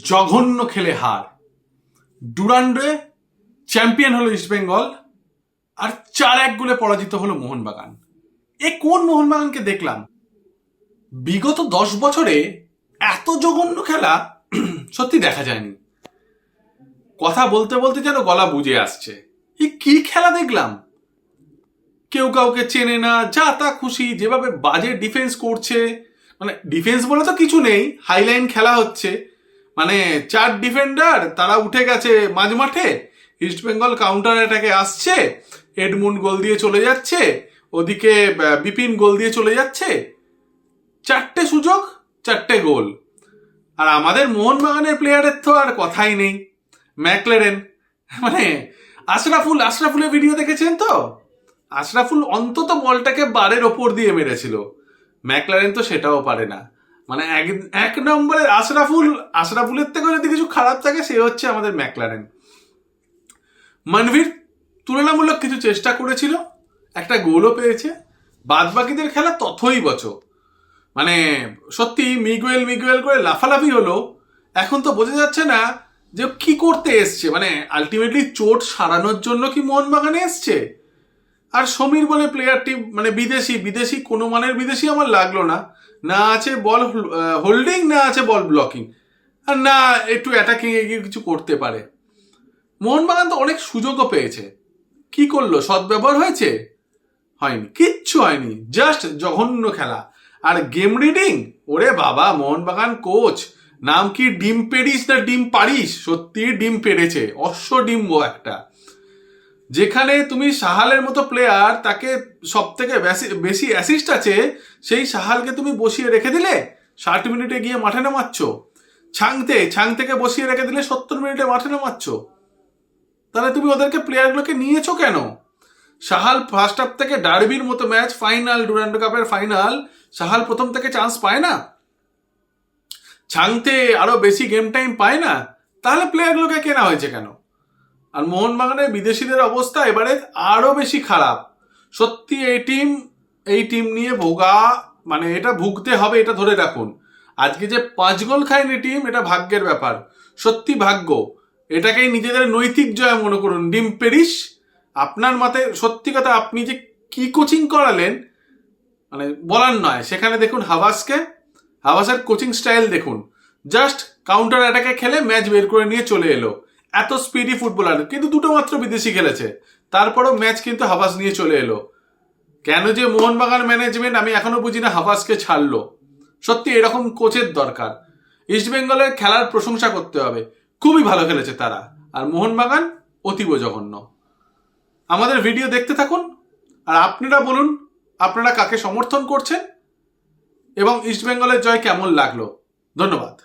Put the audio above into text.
জঘন্য খেলে হার। ডুরান্ডে চ্যাম্পিয়ন হলো ইস্টবেঙ্গল, আর 4-1 গোলে পরাজিত হলো মোহনবাগান। এ কোন মোহনবাগানকে দেখলাম? বিগত 10 বছরে এত জঘন্য খেলা সত্যি দেখা যায়নি। কথা বলতে বলতে যেন গলা বুঝে আসছে। এ কি খেলা দেখলাম! কেউ কাউকে চেনে না, যা তা খুশি, যেভাবে বাজে ডিফেন্স করছে। মানে ডিফেন্স বলে তো কিছু নেই, হাইলাইন খেলা হচ্ছে। মানে 4 ডিফেন্ডার তারা উঠে গেছে মাঝ মাঠে, ইস্টবেঙ্গল কাউন্টার অ্যাটাকে আসছে, এডমুন্ড গোল দিয়ে চলে যাচ্ছে, ওদিকে বিপিন গোল দিয়ে চলে যাচ্ছে। 4টে সুযোগ, 4টে গোল। আর আমাদের মোহনবাগানের প্লেয়ারের তো আর কথাই নেই। ম্যাকলারেন, মানে আশরাফুলের ভিডিও দেখেছেন তো? আশরাফুল অন্তত বলটাকে বারের ওপর দিয়ে মেরেছিল, ম্যাকলারেন তো সেটাও পারে না। মানে এক নম্বরের আশরাফুলের থেকেও যদি কিছু খারাপ থাকে সে হচ্ছে আমাদের ম্যাকলারেন। মানভীর তুলনামূলক কিছু চেষ্টা করেছিল, একটা গোলও পেয়েছে। বাদ বাকিদের খেলা তথই বচ। মানে সত্যি মিগুয়েল করে লাফালাফি হলো। এখন তো বোঝা যাচ্ছে না যে কি করতে এসছে। মানে আলটিমেটলি চোট সারানোর জন্য কি মোহনবাগানে এসছে? আর সমীর বলে প্লেয়ারটি মানে বিদেশি কোনো মানের বিদেশি আমার লাগলো না। না আছে বল হোল্ডিং, না আছে বল ব্লকিং, আর না একটু অ্যাটাকিং এগিয়ে কিছু করতে পারে। মোহনবাগান তো অনেক সুযোগও পেয়েছে, কি করলো? সদ্ব্যবহার হয়েছে? হয়নি, কিচ্ছু হয়নি। জাস্ট জঘন্য খেলা। আর গেম রিডিং, ওরে বাবা, মোহনবাগান কোচ নাম কি ডিম পেরিস না ডিম পারিস? সত্যি ডিম পেরেছে, অশ্ব ডিম্ব একটা। যেখানে তুমি সাহালের মতো প্লেয়ার, তাকে সব থেকে বেশি অ্যাসিস্ট আছে, সেই সাহালকে তুমি বসিয়ে রেখে দিলে 60 মিনিটে গিয়ে মাঠে নামাচ্ছ। ছাংতেকে বসিয়ে রেখে দিলে 70 মিনিটে মাঠে নামাচ্ছ। তাহলে তুমি ওদেরকে প্লেয়ারগুলোকে নিয়েছো কেন? সাহাল ফার্স্ট হাফ থেকে ডার্বির মতো ম্যাচ, ফাইনাল, ডুরান্ডো কাপের ফাইনাল, সাহাল প্রথম থেকে চান্স পায় না? ছাংতে আরো বেশি গেম টাইম পায় না? তাহলে প্লেয়ারগুলোকে কেনা হয়েছে কেন? আর মোহনবাগানের বিদেশিদের অবস্থা এবারে আরো বেশি খারাপ। সত্যি এই টিম নিয়ে মানে এটা ভুগতে হবে, এটা ধরে রাখুন। আজকে যে 5 গোল খায়নি টিম, এটা ভাগ্যের ব্যাপার। সত্যি ভাগ্য। এটাকেই নিজেদের নৈতিক জয় মনে করুন। ডিম পেরিস, আপনার মাথায় সত্যি কথা, আপনি যে কি কোচিং করালেন মানে বলার নয়। সেখানে দেখুন হাভাসের কোচিং স্টাইল দেখুন। জাস্ট কাউন্টার অ্যাটাকে খেলে ম্যাচ বের করে নিয়ে চলে এলো। এত স্পিডি ফুটবলার, কিন্তু 2টো মাত্র বিদেশি খেলেছে, তারপরও ম্যাচ কিন্তু হাভাস নিয়ে চলে এলো। কেন যে মোহনবাগান ম্যানেজমেন্ট আমি এখনো বুঝি না হাভাসকে ছাড়লো। সত্যি এরকম কোচের দরকার। ইস্টবেঙ্গলের খেলার প্রশংসা করতে হবে, খুবই ভালো খেলেছে তারা। আর মোহনবাগান অতীব জঘন্য। আমাদের ভিডিও দেখতে থাকুন, আর আপনারা বলুন আপনারা কাকে সমর্থন করছেন এবং ইস্টবেঙ্গলের জয় কেমন লাগলো। ধন্যবাদ।